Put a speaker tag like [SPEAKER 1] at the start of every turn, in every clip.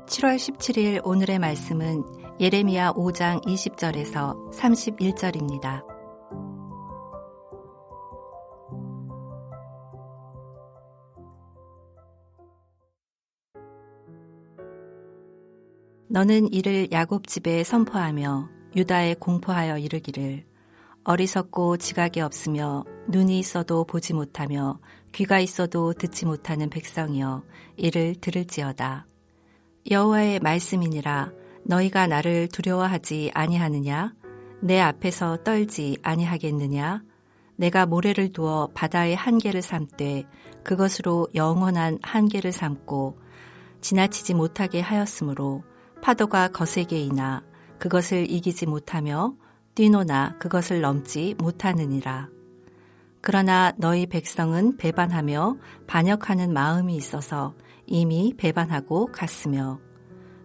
[SPEAKER 1] 7월 17일 오늘의 말씀은 예레미야 5장 20절에서 31절입니다. 너는 이를 야곱 집에 선포하며 유다에 공포하여 이르기를 어리석고 지각이 없으며 눈이 있어도 보지 못하며 귀가 있어도 듣지 못하는 백성이여 이를 들을지어다. 여호와의 말씀이니라. 너희가 나를 두려워하지 아니하느냐? 내 앞에서 떨지 아니하겠느냐? 내가 모래를 두어 바다의 한계를 삼되 그것으로 영원한 한계를 삼고 지나치지 못하게 하였으므로 파도가 거세게 이나 그것을 이기지 못하며 뛰노나 그것을 넘지 못하느니라. 그러나 너희 백성은 배반하며 반역하는 마음이 있어서 이미 배반하고 갔으며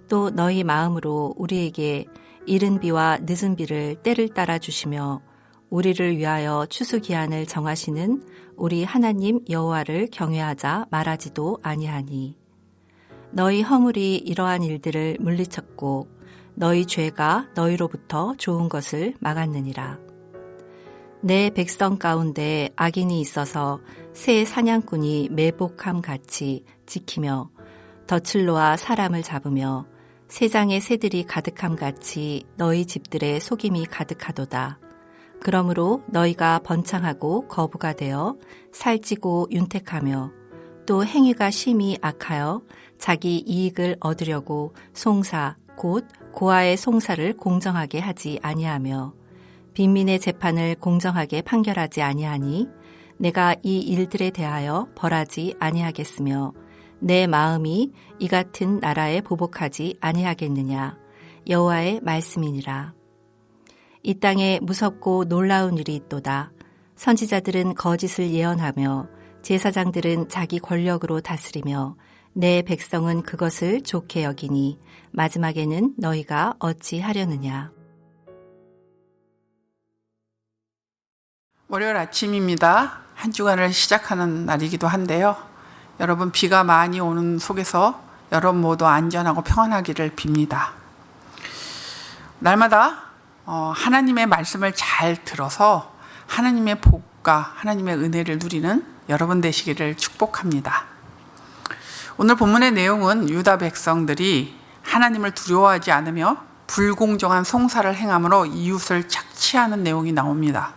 [SPEAKER 1] 또 너희 마음으로 우리에게 이른 비와 늦은 비를 때를 따라 주시며 우리를 위하여 추수기한을 정하시는 우리 하나님 여호와를 경외하자 말하지도 아니하니 너희 허물이 이러한 일들을 물리쳤고 너희 죄가 너희로부터 좋은 것을 막았느니라. 내 백성 가운데 악인이 있어서 새 사냥꾼이 매복함 같이 지키며 덫을 사람을 잡으며 새장의 새들이 가득함 같이 너희 집들의 속임이 가득하도다. 그러므로 너희가 번창하고 거부가 되어 살찌고 윤택하며 또 행위가 심히 악하여 자기 이익을 얻으려고 송사 곧 고아의 송사를 공정하게 하지 아니하며 빈민의 재판을 공정하게 판결하지 아니하니 내가 이 일들에 대하여 벌하지 아니하겠으며 내 마음이 이 같은 나라에 보복하지 아니하겠느냐. 여호와의 말씀이니라. 이 땅에 무섭고 놀라운 일이 있도다. 선지자들은 거짓을 예언하며 제사장들은 자기 권력으로 다스리며 내 백성은 그것을 좋게 여기니 마지막에는 너희가 어찌 하려느냐.
[SPEAKER 2] 월요일 아침입니다. 한 주간을 시작하는 날이기도 한데요. 여러분 비가 많이 오는 속에서 여러분 모두 안전하고 평안하기를 빕니다. 날마다 하나님의 말씀을 잘 들어서 하나님의 복과 하나님의 은혜를 누리는 여러분 되시기를 축복합니다. 오늘 본문의 내용은 유다 백성들이 하나님을 두려워하지 않으며 불공정한 송사를 행함으로 이웃을 착취하는 내용이 나옵니다.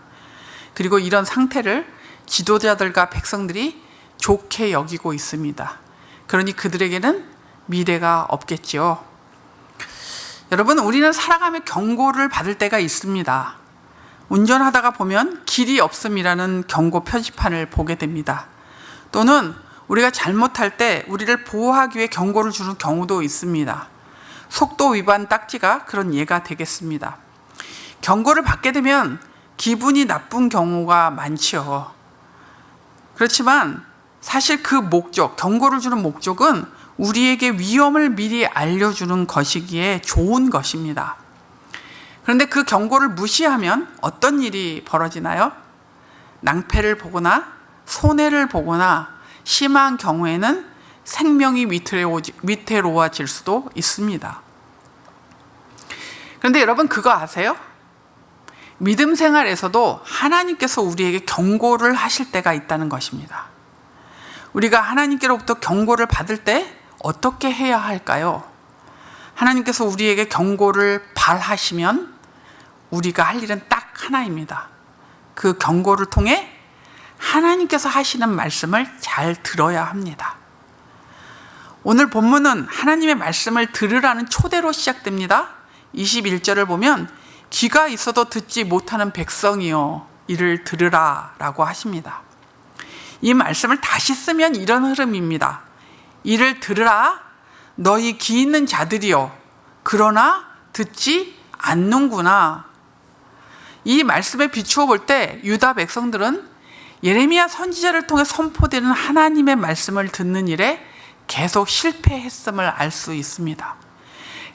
[SPEAKER 2] 그리고 이런 상태를 지도자들과 백성들이 좋게 여기고 있습니다. 그러니 그들에게는 미래가 없겠지요. 여러분, 우리는 살아가며 경고를 받을 때가 있습니다. 운전하다가 보면 길이 없음이라는 경고 표지판을 보게 됩니다. 또는 우리가 잘못할 때 우리를 보호하기 위해 경고를 주는 경우도 있습니다. 속도 위반 딱지가 그런 예가 되겠습니다. 경고를 받게 되면 기분이 나쁜 경우가 많지요. 그렇지만 사실 그 목적, 경고를 주는 목적은 우리에게 위험을 미리 알려주는 것이기에 좋은 것입니다. 그런데 그 경고를 무시하면 어떤 일이 벌어지나요? 낭패를 보거나 손해를 보거나 심한 경우에는 생명이 위태로워질 수도 있습니다. 그런데 여러분 그거 아세요? 믿음 생활에서도 하나님께서 우리에게 경고를 하실 때가 있다는 것입니다. 우리가 하나님께로부터 경고를 받을 때 어떻게 해야 할까요? 하나님께서 우리에게 경고를 발하시면 우리가 할 일은 딱 하나입니다. 그 경고를 통해 하나님께서 하시는 말씀을 잘 들어야 합니다. 오늘 본문은 하나님의 말씀을 들으라는 초대로 시작됩니다. 21절을 보면 귀가 있어도 듣지 못하는 백성이여 이를 들으라 라고 하십니다. 이 말씀을 다시 쓰면 이런 흐름입니다. 이를 들으라 너희 귀 있는 자들이여 그러나 듣지 않는구나. 이 말씀에 비추어 볼 때 유다 백성들은 예레미야 선지자를 통해 선포되는 하나님의 말씀을 듣는 일에 계속 실패했음을 알 수 있습니다.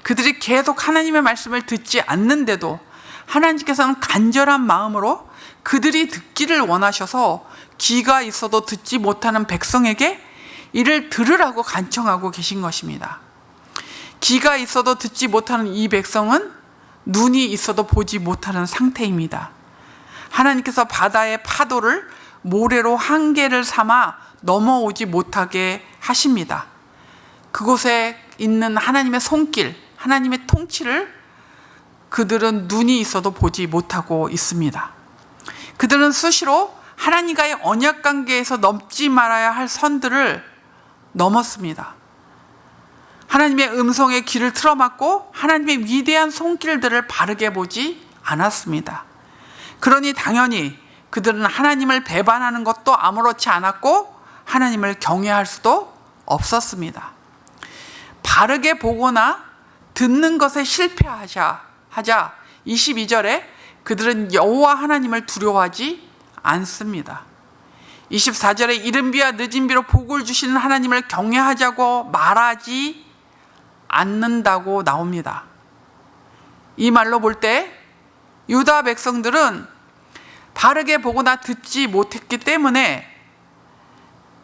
[SPEAKER 2] 그들이 계속 하나님의 말씀을 듣지 않는데도 하나님께서는 간절한 마음으로 그들이 듣기를 원하셔서 귀가 있어도 듣지 못하는 백성에게 이를 들으라고 간청하고 계신 것입니다. 귀가 있어도 듣지 못하는 이 백성은 눈이 있어도 보지 못하는 상태입니다. 하나님께서 바다의 파도를 모래로 한계를 삼아 넘어오지 못하게 하십니다. 그곳에 있는 하나님의 손길, 하나님의 통치를 그들은 눈이 있어도 보지 못하고 있습니다. 그들은 수시로 하나님과의 언약 관계에서 넘지 말아야 할 선들을 넘었습니다. 하나님의 음성에 귀를 틀어막고 하나님의 위대한 손길들을 바르게 보지 않았습니다. 그러니 당연히 그들은 하나님을 배반하는 것도 아무렇지 않았고 하나님을 경외할 수도 없었습니다. 바르게 보거나 듣는 것에 실패하자 22절에 그들은 여호와 하나님을 두려워하지 않습니다. 24절에 이른 비와 늦은 비로 복을 주시는 하나님을 경외하자고 말하지 않는다고 나옵니다. 이 말로 볼 때 유다 백성들은 바르게 보거나 듣지 못했기 때문에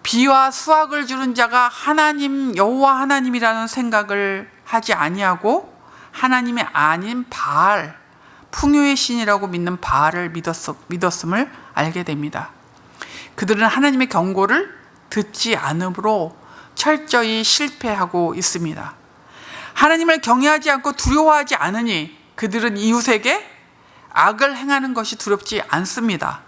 [SPEAKER 2] 비와 수확을 주는 자가 하나님 여호와 하나님이라는 생각을 하지 아니하고 하나님이 아닌 바알, 풍요의 신이라고 믿는 바알을 믿었음을 알게 됩니다. 그들은 하나님의 경고를 듣지 않으므로 철저히 실패하고 있습니다. 하나님을 경외하지 않고 두려워하지 않으니 그들은 이웃에게 악을 행하는 것이 두렵지 않습니다.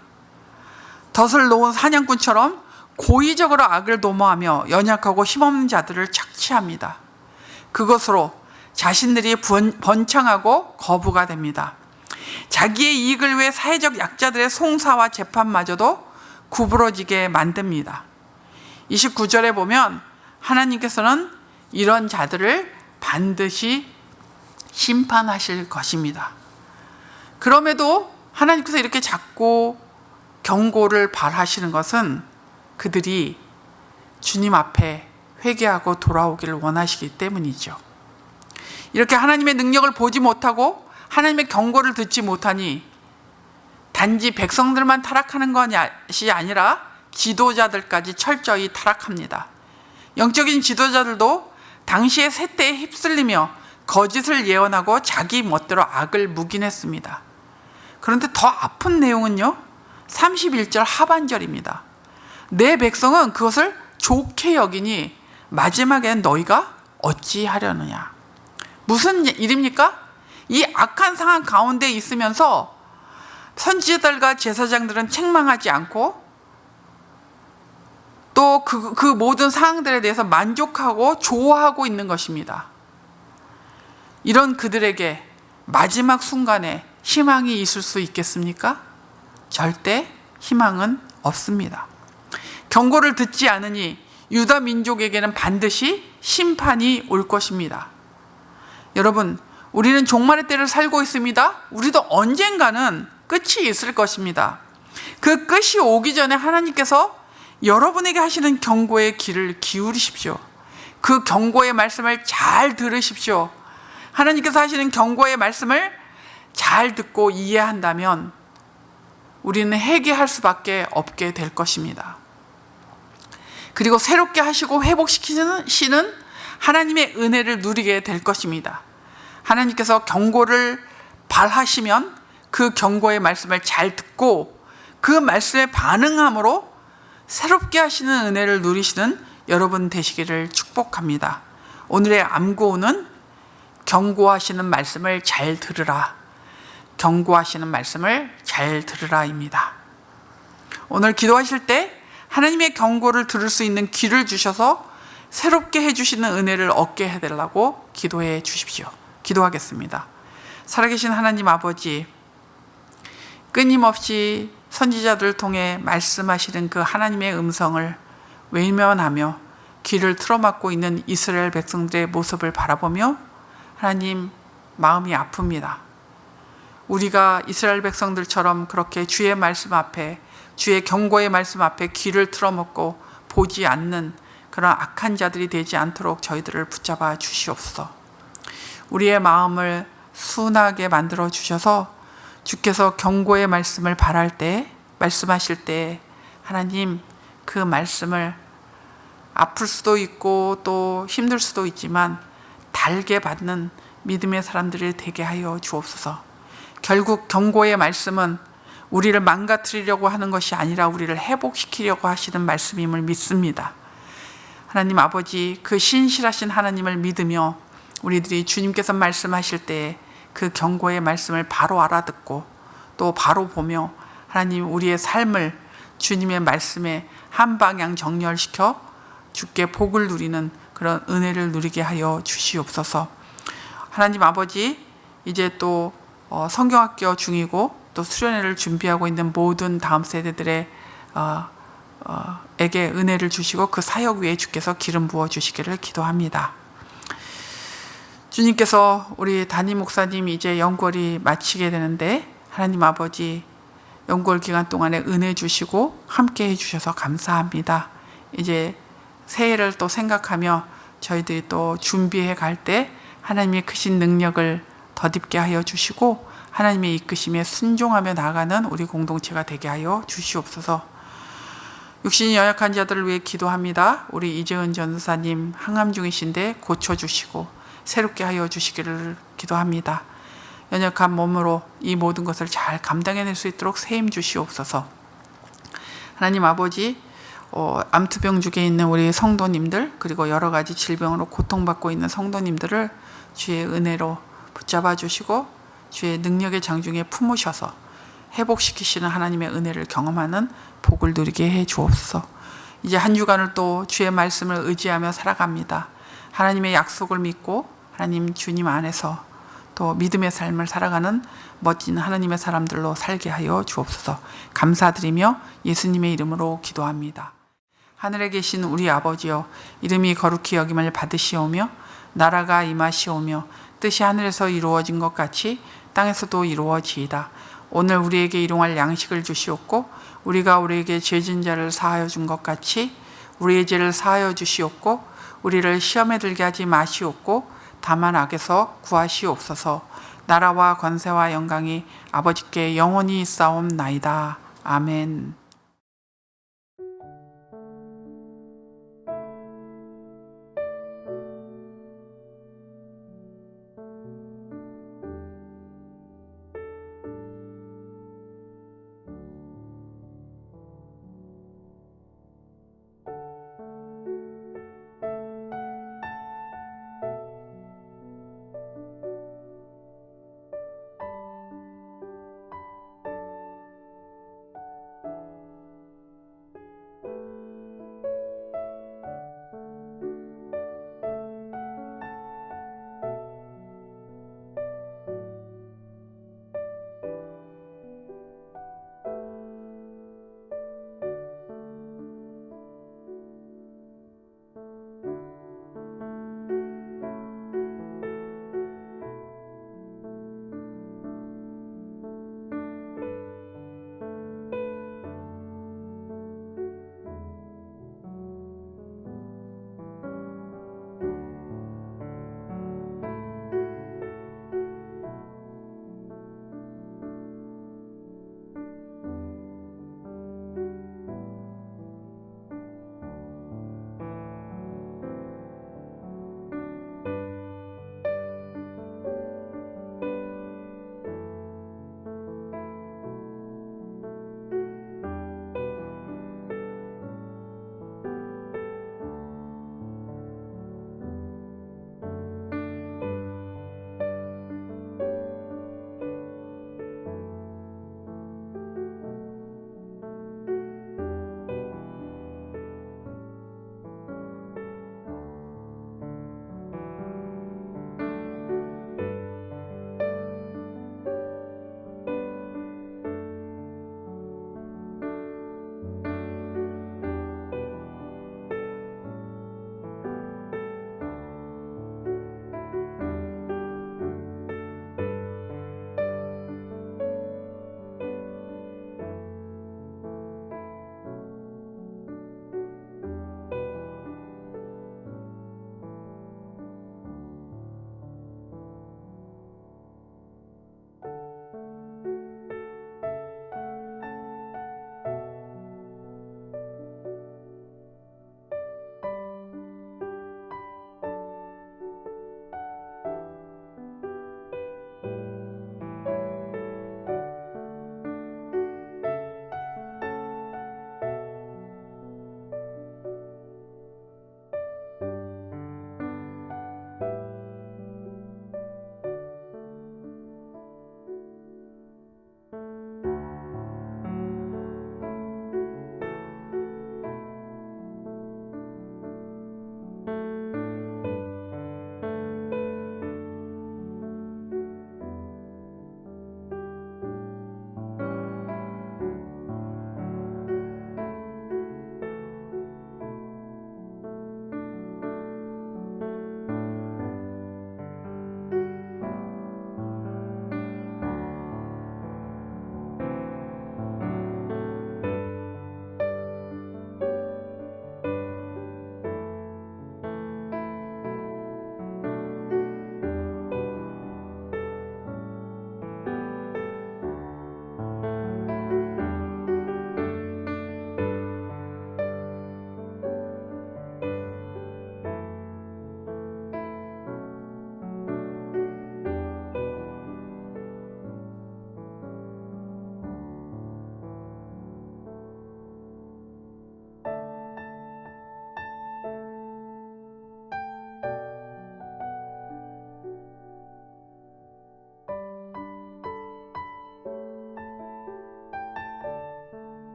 [SPEAKER 2] 덫을 놓은 사냥꾼처럼 고의적으로 악을 도모하며 연약하고 힘없는 자들을 착취합니다. 그것으로 자신들이 번창하고 거부가 됩니다. 자기의 이익을 위해 사회적 약자들의 송사와 재판마저도 구부러지게 만듭니다. 29절에 보면 하나님께서는 이런 자들을 반드시 심판하실 것입니다. 그럼에도 하나님께서 이렇게 자꾸 경고를 발하시는 것은 그들이 주님 앞에 회개하고 돌아오기를 원하시기 때문이죠. 이렇게 하나님의 능력을 보지 못하고 하나님의 경고를 듣지 못하니 단지 백성들만 타락하는 것이 아니라 지도자들까지 철저히 타락합니다. 영적인 지도자들도 당시의 세대에 휩쓸리며 거짓을 예언하고 자기 멋대로 악을 묵인했습니다. 그런데 더 아픈 내용은요, 31절 하반절입니다. 내 백성은 그것을 좋게 여기니 마지막에는 너희가 어찌하려느냐. 무슨 일입니까? 이 악한 상황 가운데 있으면서 선지자들과 제사장들은 책망하지 않고 또 그 모든 상황들에 대해서 만족하고 좋아하고 있는 것입니다. 이런 그들에게 마지막 순간에 희망이 있을 수 있겠습니까? 절대 희망은 없습니다. 경고를 듣지 않으니 유다 민족에게는 반드시 심판이 올 것입니다. 여러분, 우리는 종말의 때를 살고 있습니다. 우리도 언젠가는 끝이 있을 것입니다. 그 끝이 오기 전에 하나님께서 여러분에게 하시는 경고의 귀를 기울이십시오. 그 경고의 말씀을 잘 들으십시오. 하나님께서 하시는 경고의 말씀을 잘 듣고 이해한다면 우리는 회개할 수밖에 없게 될 것입니다. 그리고 새롭게 하시고 회복시키시는 하나님의 은혜를 누리게 될 것입니다. 하나님께서 경고를 발하시면 그 경고의 말씀을 잘 듣고 그 말씀에 반응함으로 새롭게 하시는 은혜를 누리시는 여러분 되시기를 축복합니다. 오늘의 암구호는 경고하시는 말씀을 잘 들으라. 경고하시는 말씀을 잘 들으라입니다. 오늘 기도하실 때 하나님의 경고를 들을 수 있는 귀를 주셔서 새롭게 해주시는 은혜를 얻게 해달라고 기도해 주십시오. 기도하겠습니다. 살아계신 하나님 아버지, 끊임없이 선지자들을 통해 말씀하시는 그 하나님의 음성을 외면하며 귀를 틀어막고 있는 이스라엘 백성들의 모습을 바라보며 하나님 마음이 아픕니다. 우리가 이스라엘 백성들처럼 그렇게 주의 말씀 앞에, 주의 경고의 말씀 앞에 귀를 틀어막고 보지 않는 그런 악한 자들이 되지 않도록 저희들을 붙잡아 주시옵소서. 우리의 마음을 순하게 만들어 주셔서 주께서 경고의 말씀을 바랄 때, 말씀하실 때 하나님 그 말씀을 아플 수도 있고 또 힘들 수도 있지만 달게 받는 믿음의 사람들이 되게 하여 주옵소서. 결국 경고의 말씀은 우리를 망가뜨리려고 하는 것이 아니라 우리를 회복시키려고 하시는 말씀임을 믿습니다. 하나님 아버지, 그 신실하신 하나님을 믿으며 우리들이 주님께서 말씀하실 때 그 경고의 말씀을 바로 알아듣고 또 바로 보며 하나님 우리의 삶을 주님의 말씀에 한 방향 정렬시켜 주께 복을 누리는 그런 은혜를 누리게 하여 주시옵소서. 하나님 아버지, 이제 또 성경학교 중이고 또 수련회를 준비하고 있는 모든 다음 세대들의 에게 은혜를 주시고 그 사역 위에 주께서 기름 부어 주시기를 기도합니다. 주님께서 우리 담임 목사님 이제 연구월이 마치게 되는데 하나님 아버지, 연구월 기간 동안에 은혜 주시고 함께 해주셔서 감사합니다. 이제 새해를 또 생각하며 저희들이 또 준비해 갈 때 하나님의 크신 능력을 덧입게 하여 주시고 하나님의 이끄심에 순종하며 나아가는 우리 공동체가 되게 하여 주시옵소서. 육신이 연약한 자들을 위해 기도합니다. 우리 이재은 전사님 항암 중이신데 고쳐주시고 새롭게 하여 주시기를 기도합니다. 연약한 몸으로 이 모든 것을 잘 감당해낼 수 있도록 세임 주시옵소서. 하나님 아버지, 암투병 중에 있는 우리 성도님들, 그리고 여러 가지 질병으로 고통받고 있는 성도님들을 주의 은혜로 붙잡아 주시고 주의 능력의 장중에 품으셔서 회복시키시는 하나님의 은혜를 경험하는 복을 누리게 해 주옵소서. 이제 한 주간을 또 주의 말씀을 의지하며 살아갑니다. 하나님의 약속을 믿고 하나님 주님 안에서 또 믿음의 삶을 살아가는 멋진 하나님의 사람들로 살게 하여 주옵소서. 감사드리며 예수님의 이름으로 기도합니다. 하늘에 계신 우리 아버지여, 이름이 거룩히 여김을 받으시오며 나라가 임하시오며 뜻이 하늘에서 이루어진 것 같이 땅에서도 이루어지이다. 오늘 우리에게 일용할 양식을 주시옵고 우리가 우리에게 죄진 자를 사하여 준 것 같이 우리의 죄를 사하여 주시옵고 우리를 시험에 들게 하지 마시옵고 다만 악에서 구하시옵소서. 나라와 권세와 영광이 아버지께 영원히 있사옵나이다. 아멘.